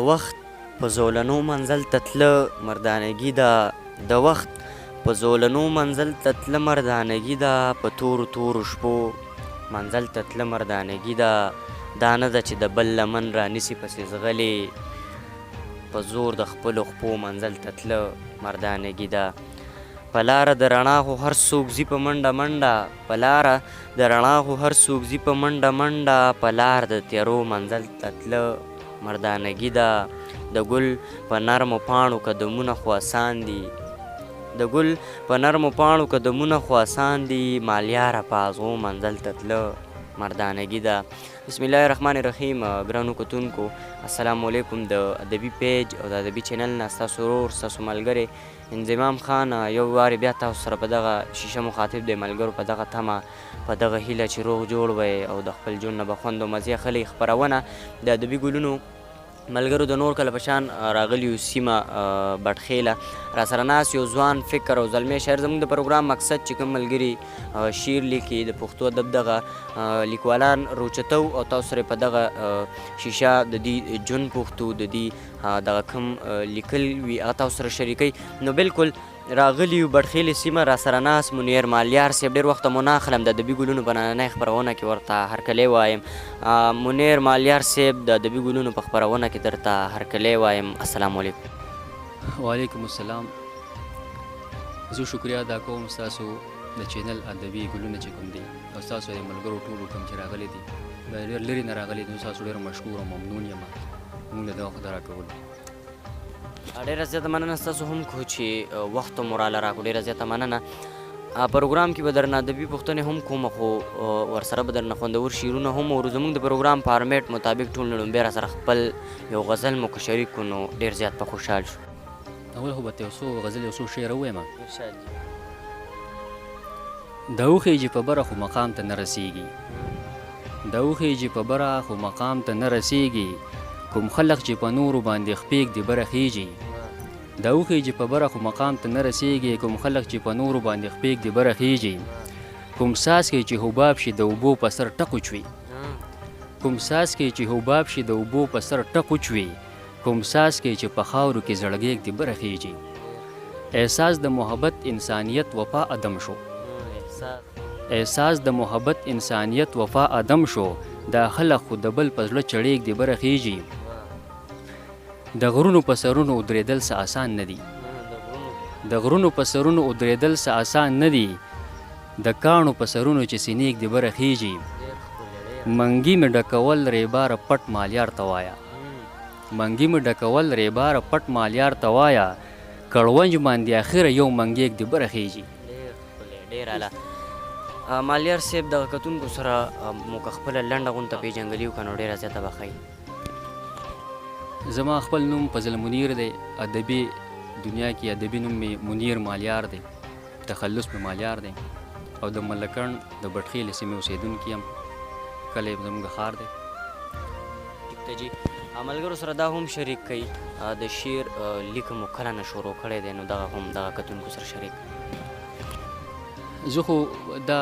وخت په زولنو منزل ته تله مردانګي ده، د وخت په زولنو منزل ته تله مردانګي ده، په تورو تورو شپو منزل ته تله مردانګي ده، دا نه ده چې د بل لمن رانیسي پسې ځغلې، په زور د خپلو خپو منزل ته تله مردانګي ده. په لاره د رڼا خو هر څوک ځي په منډه منډه، په لاره د رڼا خو هر څوک ځي په منډه منډه، په لار د تیارو منزل ته تله مردانګي ده. د ګل په نرمو پاڼو قدمونه خو آسان دي، د ګل په نرمو پاڼو قدمونه خو آسان دي، مالیاره په ازغو منزل ته تله مردانګي ده. بسم الله الرحمن الرحیم. ګرانو کتونکو السلام علیکم. د ادبي پیج او د ادبي چینل نه ستاسو ورور ستاسو ملګری انضمام خان یو وارې بیا تاسو سره په دغه شیشه مخاطب دی ملګرو، په دغه تمه په دغه هیله چې روغ جوړ وی او د خپل ژوند نه به خوند او مزې اخلئ خپرونه د ادبي ګلونو ملګرو د نور کله په شان راغلیو سیمه بټخیله را سره ناست یو ځوان فکر او زلمی شاعر. زموږ د پروګرام مقصد چې کوم ملګري شعر لیکي د پښتو ادب دغه لیکوالان روچتو او تاسو سره په دغه شیشه د دې ژوند پوښتو، د دې دغه کوم لیکل وي هغه تاسو سره شریکوي. نو بالکل راغلیو بټخیلې سیمه را سره ناست منیر مالیار صاحب، ډېر وخته مو نه اخلم د ادبي ګلونو په نننۍ خپرونه کې ورته هرکلی وایم. منیر مالیار صاحب د ادبي ګلونو په خپرونه کې درته هرکلی وایم. السلام علیکم. وعلیکم السلام. زه شکریه ادا کوم ستاسو د چینل ادبي ګلونه چې کوم دي او ستاسو د ملګرو ټولو کوم چې راغلي دي ډېر لرې نه راغلي دي، ستاسو ډېر مشکور او ممنون یم موږ له دغه خدای راکول. ډېره زیاته مننه ستاسو هم کو چې وخت مو راله راکړو، ډېره زیاته مننه. پروګرام کې به درنه ادبي پوښتنې هم کوم، خو ورسره به درنه خوندور شعرونه هم اورو. زموږ د پروګرام فارمیټ مطابق ټول نه لومبی را سره خپل یو غزل مو که شریک کړو نو ډېر زیات به خوشحال شو. اول خو به ته یو څو غزل یو څو شعر ووایم. د وخیجې په بره خو مقام ته نه رسیږي، د وخیجې په بره خو مقام ته نه رسیږي، کوم خلق چې په نورو باندې خپیږ د بره خیږي، د وخیجې په بره خو مقام ته نه رسیږي، کوم خلق چې په نورو باندې خپیږ د بره خیږي، کوم ساس کې چې حباب شي د اوبو په سر ټکو چوي، کوم ساس کې چې حباب شي د اوبو په سر ټکو چوي، کوم ساس کې چې په خاورو کې زړګیږ د بره خیږي. احساس د محبت انسانیت وفا ادم شو، احساس د محبت انسانیت وفا ادم شو، دا خلق خو د بل په زړه چړیږ د بره خیږي. د غرونو په سرونو ودرېدل څه آسان نه دي، د غرونو په سرونو ودرېدل څه آسان نه دي، د کاڼو په سرونو چې سینېږ د بره خیږي، منګي مې ډکول ریباره پټ مالیار ته وایه، منګي مې ډکول ریباره پټ مالیار ته وایه، کړونج باندې اخره یو منګیک د بره خیږي. ډېر اعلی. مالیار صاحب دغه کتونکو سره مو که خپله لنډه غونته پېژندګلي وکړه نو ډېره زیاته به ښایي. زما خپل نوم فضل منیر دی، ادبي دنیا کې ادبي نوم مې منیر مالیار دی، تخلص مې مالیار دی او د ملکڼ د بټخیلې سیمې اوسېدونکی یم، کلی زموږ ښار دی. ټیک ده جي. ملګرو سره دا هم شریک کوي د شعر لیک مو کله نه شروع کړی دی نو دغه هم دغه کتونکو سره شریک. زه خو دا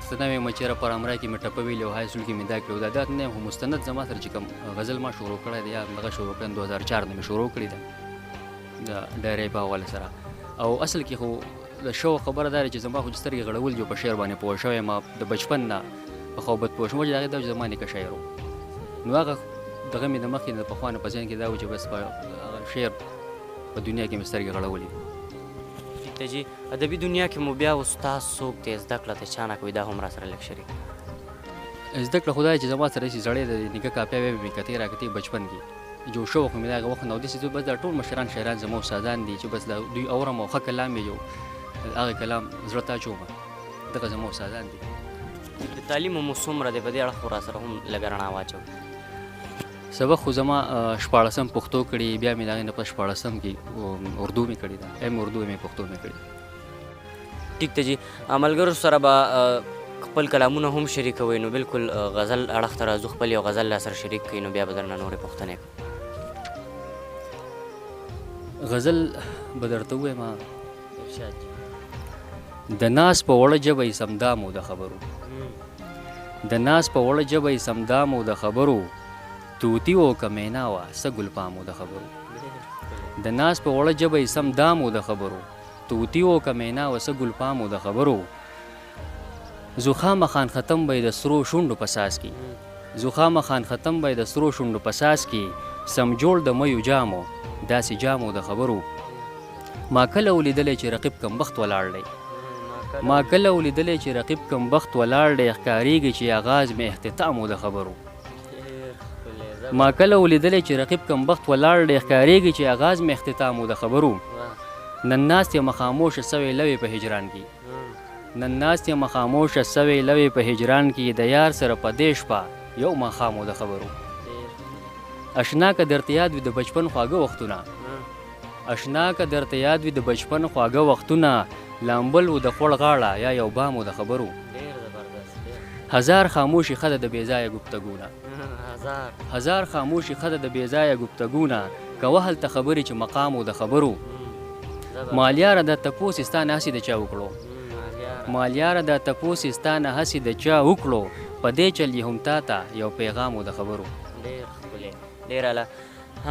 څه نه وایم چېرې په امرا کې مې ټپه ویلې او های سکول کې مې دا کړې دا نه یم، خو مستند زما سره چې کوم غزل ما شروع کړی دی یا دغه شروع کړی 2004 نه مې شروع کړې ده د ډایرۍ په حواله سره. او اصل کې خو د شو خبره دا چې زما خو سترګې غړول جو په شعر باندې پوه شوی یم د بچپن نه په خوبت پوه شوم چې د هغې دا چې زما نیکه شاعر و نو هغه دغه مې د مخکې نه پخوا نه په ذهن کې دا و چې بس په شعر په دنیا کې مې سترګې غړولې. جی ادبي دنیا کې مو بیا استاد څوک دی زده کړه ته چا نه کوي دا هم را سره لږ شریک. زده کړه خدای چې زما سره چې زړې د نیکه کاپیاوې مې کتې راکتې بچپن کې جو شوق مې د هغه وخت نه و داسې بس دا ټول مشران شاعران زما استادان دي چې بس دوی اورم او ښه کلام یې یو هغه کلام زړه ته اچوم دغه زما استادان دي. د تعلیم مو څومره دی په دې اړه خو را سره هم لږه رڼا واچوئ. سبق خو زما 14 پښتو کړي، بیا مې د هغې نه پس 14 کې اردو مې کړې ده، ایم اردو مې پښتو مې کړې. ټیک ده جي. ملګرو سره به خپل کلامونه هم شریکوئ نو بالکل غزل اړخ ته راځو، خپل یو غزل را سره شریک کړئ نو بیا به درنه نورې پوښتنې کړو. غزل به درته ووایم د ناز په وړه ژبه یې سمدام و د خبرو، د ناز په وړه ژبه یې سمدام و د خبرو، توتی و که مینا وه څه ګلپام و د خبرو د ناز په وړه ژبه یې سم دام و د خبرو توتی و که مینا وه څه ګلپام و د خبرو زخام خان ختم به د سرو شونډو په ساس کې زخام خان ختم به د سرو شونډو په ساس کې سم جوړ د میو جامو داسې جامو د خبرو ما کله ولیدلی چې رقیب کم بخت ولاړ دی ما کله ولیدلی چې رقیب کم بخت ولاړ دی ښکارېږي چې آغاز مې اختتام و د خبرو ما کله ولیدلی چې رقیب کم بخت ولاړ دی ښکارېږي چې آغاز مې اختتام و د خبرو نن ناست یم خاموشه سوی لوې په هجران کې نن ناست یم خاموشه سوی لوې په هجران کې د یار سره په دې شپه یو ماښام و د خبرو اشنا که درته یاد وي د بچپن خواږه وختونه اشنا که درته یاد وي د بچپن خواږه وختونه لامبل و د خوړ غاړه یا یو بام و د خبرو هزار خاموشي ښه ده د بېځایه ګفتګونه هزار خاموشي ښه ده د بېځایه ګفتګونه کوه هلته خبرې چې مقام و د خبرو مالیاره دا تپوس ستا نه هسې د چا وکړو مالیاره دا تپوس ستا نه هسې د چا وکړو په دې چل یې هم تا ته یو پیغام و د خبرو ډېر ښکلی ډېر اعلی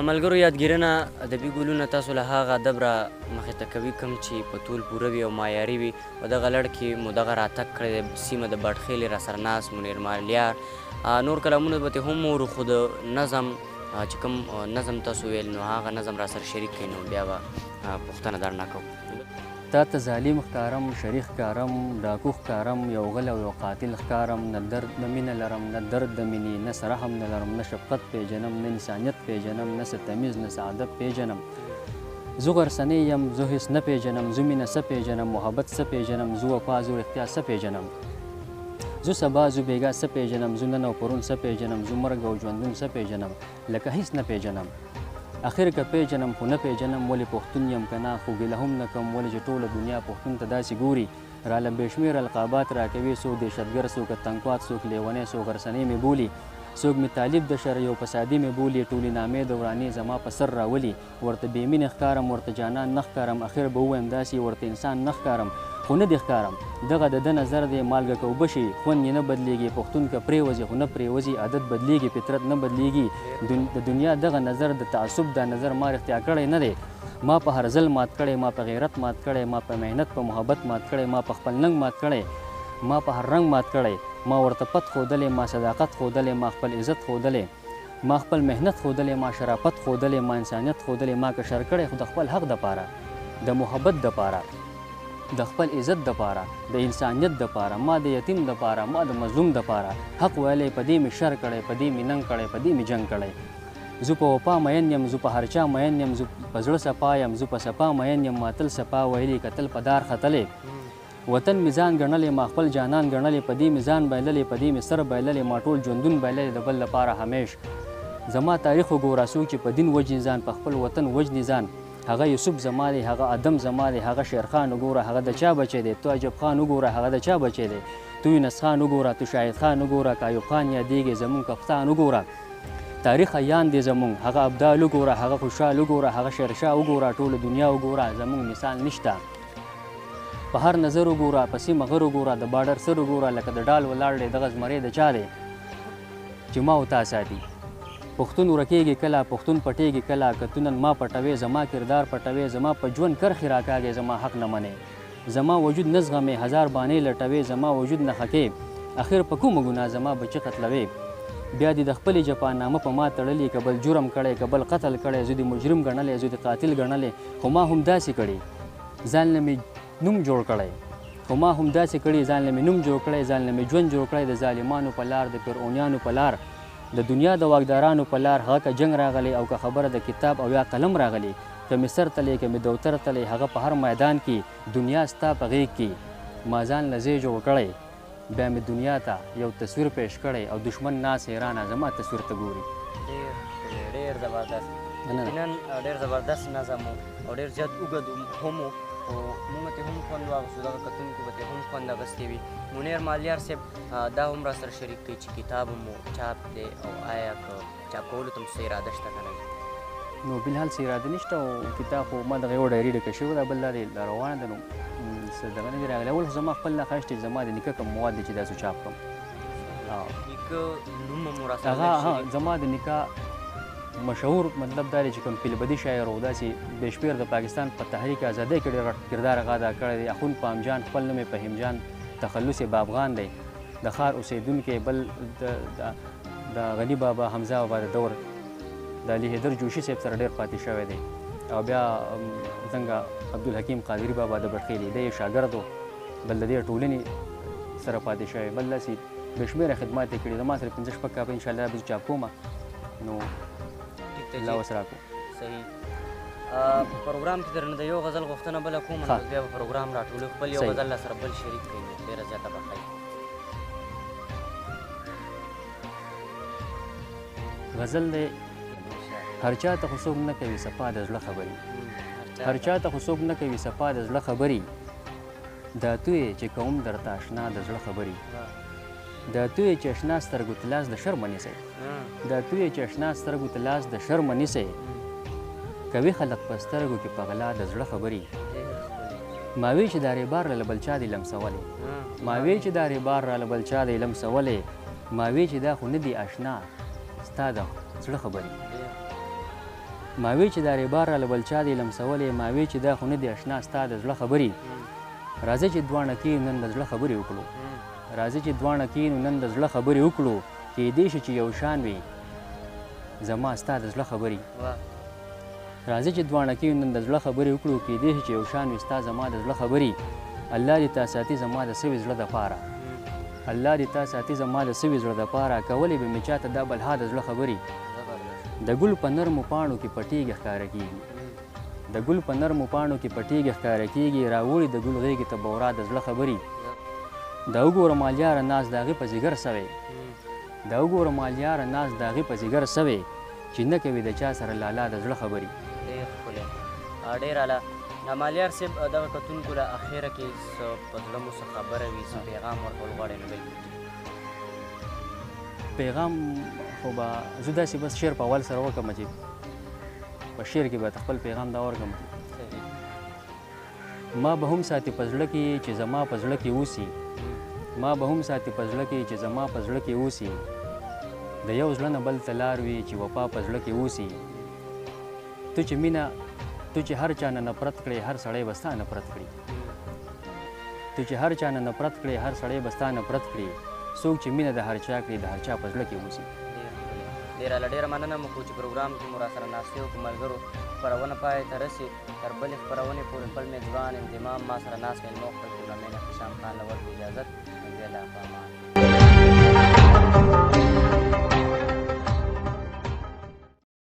ملګرو یادګیرونه ادبي ګلونه تاسو له هغه ادب را مخې ته کوي کوم چې په طول پوره وي او معیاري وي په دغه لړ کې مو دغه راتګ کړی دی سیمه د بټخیلې را سره ناست منیر مالیار نور کلامونه به ترې هم وورو خو د نظم چې کوم نظم تاسو ویل نو هغه نظم را سره شریک کړئ نو بیا به پوښتنه درنه کوو تا ته ظالم ښکارم شریک ښکارم ډاکو ښکارم یو غل او یو قاتل ښکارم نه درد نه مینه لرم نه درد د مینې نه څه رحم نه لرم نه شفقت پیژنم نه انسانیت پیژنم نه څه تمیز نه څه ادب پیژنم زه غرسنی یم زه هېڅ نه پیژنم زه مینه څه پیژنم محبت څه پیژنم زه وفا زه رښتیا څه پیژنم زه سبا زه بېګا څه پیژنم زه نن او پرون څه پیژنم زه مرګ او ژوندون څه پیژنم لکه هېڅ نه پیژنم اخر که پیژنم خو نه پیژنم ولې پښتون یم که نه خو ګیله هم نه کوم ولې چې ټوله دنیا پښتون ته داسې ګوري راله بې شمېره القابات راکوي څوک دهشتګر څوک تنګوات څوک لیونی څوک غرسنی مې بولي څوک مې طالب د شر یو فسادي مې بولي ټولې نامې د ورانې زما په سر راولي ورته بې مینې ښکارم ورته جانان نه ښکارم اخر به ووایم داسې ورته انسان نه ښکارم خو نه دې ښکارم دغه د ده نظر دی مالګه که اوبه شي خوند یې نه بدلیږي پښتون که پرېوځي خو نه پرېوځي عادت بدلیږي فطرت نه بدلیږي د دنیا دغه نظر د تعصب دا نظر ما رښتیا کړی نه دی ما په هر ځل مات کړی ما په غیرت مات کړی ما په محنت په محبت مات کړی ما په خپل ننګ مات کړی ما په هر رنګ مات کړی ما ورته پت ښودلی ما صداقت ښودلی ما خپل عزت ښودلی ما خپل محنت ښودلی ما شرافت ښودلی ما انسانیت ښودلی ما کشر کړی خو د خپل حق دپاره د محبت دپاره د خپل عزت دپاره د انسانیت دپاره ما د یتیم دپاره ما د مظلوم دپاره حق ویلی په دې مې شر کړی په دې مې ننګ کړی په دې مې جنګ کړی زه په وفا مین یم زه په هر چا مین یم زه په زړه صفا یم زه په صفا مین یم ما تل صفا ویلي کتل په دار ختلی وطن مې ځان ګڼلی ما خپل جانان ګڼلی په دې مې ځان بایللی په دې مې سر بایللی ما ټول ژوندون بایللی د بل لپاره همیش زما تاریخ وګوره څوک چې په دین وجني ځان په خپل وطن وجني ځان هغه یوسف زما دی هغه ادم زما دی هغه شیرخان وګوره هغه د چا بچی دی تو عجب خان وګوره هغه د چا بچی دی تو یونس خان وګوره تو شاهد خان وګوره که ایوب خان یادېږي زمونږ کپتان وګوره تاریخ عیان دی زمونږ هغه ابدال وګوره هغه خوشحال وګوره هغه شیرشاه وګوره ټوله دنیا وګوره زمونږ مثال نشته په هر نظر وګوره په سیمه غر وګوره د باډر سر وګوره لکه د ډال ولاړ دی دغه زمری د چا دی چې ما او تا ساتي پښتون ورکېږي کله پښتون پټېږي کله که تو نن ما پټوې زما کردار پټوې زما په ژوند کرښې راکاږې زما حق نه منې زما وجود نه زغمې هزار بانې لټوې زما وجود نه خکې اخر په کومه ګناه زما بچه قتلوې بیا دې د خپلې جپانامه په ما تړلي که بل جرم کړی که بل قتل کړی زه دې مجرم ګڼلی زه دې قاتل ګڼلی خو ما هم داسې کړي ځان له مې نوم جوړ کړی خو ما هم داسې کړي ځان له مې نوم جوړ کړی ځان له مې ژوند جوړ کړی د ظالمانو په لار د فرعونیانو په لار د دنیا د واکدارانو په لار هغه که جنګ راغلی او که خبره د کتاب او یا قلم راغلی که مې سر تلی که مې دوتر تلی هغه په هر میدان کې دنیا ستا په غیږ کې ما ځان له ځای جوړ کړی بیا مې دنیا ته یو تصویر پیش کړی او دشمن ناس حیرانه زما تصویر ته ګوري ډېر زبردست یقینا ډېر زبردست نظم او ډېر زیات اوږد هم و خو موږ ته هم خوند واخیستو دغه کتونکو به ترې هم خوند اخیستی وي منیر مالیار صاحب دا هم را سره شریک کوي چې کتاب مو چاپ دی او آیا که چاپ کولو ته هم څه اراده شته که نه نو بلحال څه اراده نشته او کتاب خو ما دغه یوه ډایري ډکه شوې ده بل دا دی روانه ده نو څه دغه نه دي راغلی اول خو زما خپل نه خواهش دی زما د نیکه کوم مواد دی چې داسې چاپ کړم نیکه نوم مو راسره هغه لږ ها شریک زما د نکاح مشهور مطلب دا دی چې کوم پیلبدي شاعر و داسې بېشمېر د پاکستان په تحریک ازادۍ کې ډېر غټ کردار هغه ادا کړی دی. اخوند پامجان خپل نوم یې فهیم جان تخلص بابغان دی، د ښار اوسېدونکی، بل د غني بابا حمزه بابا د دور د علي حیدر جوشي صاحب سره ډېر پاتې شوی دی. او بیا څنګه عبدالحکیم قادري بابا د بټخیلي دی شاګرد و، بل د دې ټولنې سره پاتې شوی، بل داسې بېشمېره خدمات یې کړي. زما سره 5 شپږ کاپه انشاءالله به زه چاپ کوم نو الله اوس راکړو. صحیح. پروګرام کې درنه د یو غزل غوښتنه بله کوم نو بیا به پروګرام راټولو خپل یو غزل سره بل شریک کړي نو ډېره زیاته به ښه غزل دی هر چا ته خو څوک نه کوي صفا د زړه خبرې، هر چا ته خو څوک نه کوي صفا د زړه خبرې، دا تو یې چې کوم درته اشنا د زړه خبرې، دا تو یې چې اشنا سترګو ته لاس د شرمه نیسئ، دا تو یې چې اشنا سترګو ته لاس د شرمه نیسئ، کوي خلک په سترګو کې په غلا د زړه خبرې، ما وی چې دا ریبار راله بل چا دی لمسولی، ما وی چې دا ریبار راله بل چا دی لمسولی، ما وی چې دا خو نه دی اشنا ستا د زړه خبرې، ما وی چې دا ریبار راله بل چا دی لمسولی، ما وی چې دا خو نه دی اشنا ستا د زړه خبرې، راځئ چې دواړه کېنو نن د زړه خبرې وکړو، راځئ چې دواړه کېنو نن د زړه خبرې وکړو، کیدای شي چې یو شان وي زما ستا د زړه خبرې، راځئ چې دواړه کېنو نن د زړه خبرې وکړو، کیدای شي چې یو شان وي ستا زما د زړه خبرې، الله دې تا ساتي زما د سوي زړه دپاره، الله دې تا ساتي زما د سوي زړه دپاره، کولی به مې چاته دا بلها د زړه خبرې، د ګل په نرمو پاڼو کې پټېږي ښکاره کېږي، د ګل په نرمو پاڼو کې پټېږي ښکاره کېږي، راوړي د ګل غېږې ته بورا د زړه خبرې، دا وګوره مالیاره ناز د هغې په ځیګر سوی، دا وګوره مالیاره ناز د هغې په ځیګر سوی، چې نه کوي د چا سره لالا د زړه خبرې. ډېر ښکلی ډېر اعلی. مالیار صاحب دغه کتونکو له اخره کې څه په زړه مو څه خبره وي څه پیغام ورکول غواړئ نو بلکل پیغام خو به زه داسې بس شعر په اول سره وکړم چې په شعر کې به خپل پیغام دا ورکړم ما به هم ساتي په زړه کې چې زما په زړه کې اوسي، ما به هم ساتي په زړه کې چې زما په زړه کې اوسي، د یو زړه نه بل ته لار وي چې وفا په زړه کې اوسي، تو چې مینه تو چې هر چا نه نفرت کړې هر سړی به ستا نفرت کړي، تو چې هر چا نه نفرت کړې هر سړی به ستا نفرت کړي، څوک چې مینه د هر چا کړي د هر چا په زړه کې اوسي. ډېره له ډېره مننه مو کوو چې پروګرام کې مو راسره ناستې وکړو ملګرو خپرونه پای ته رسي تر بلې خپرونې پورې خپل میزبان انضمام ما سره ناست کړئ نو خپل ټورنمنټ احتشام خان له ورکړو اجازت بیا له پامان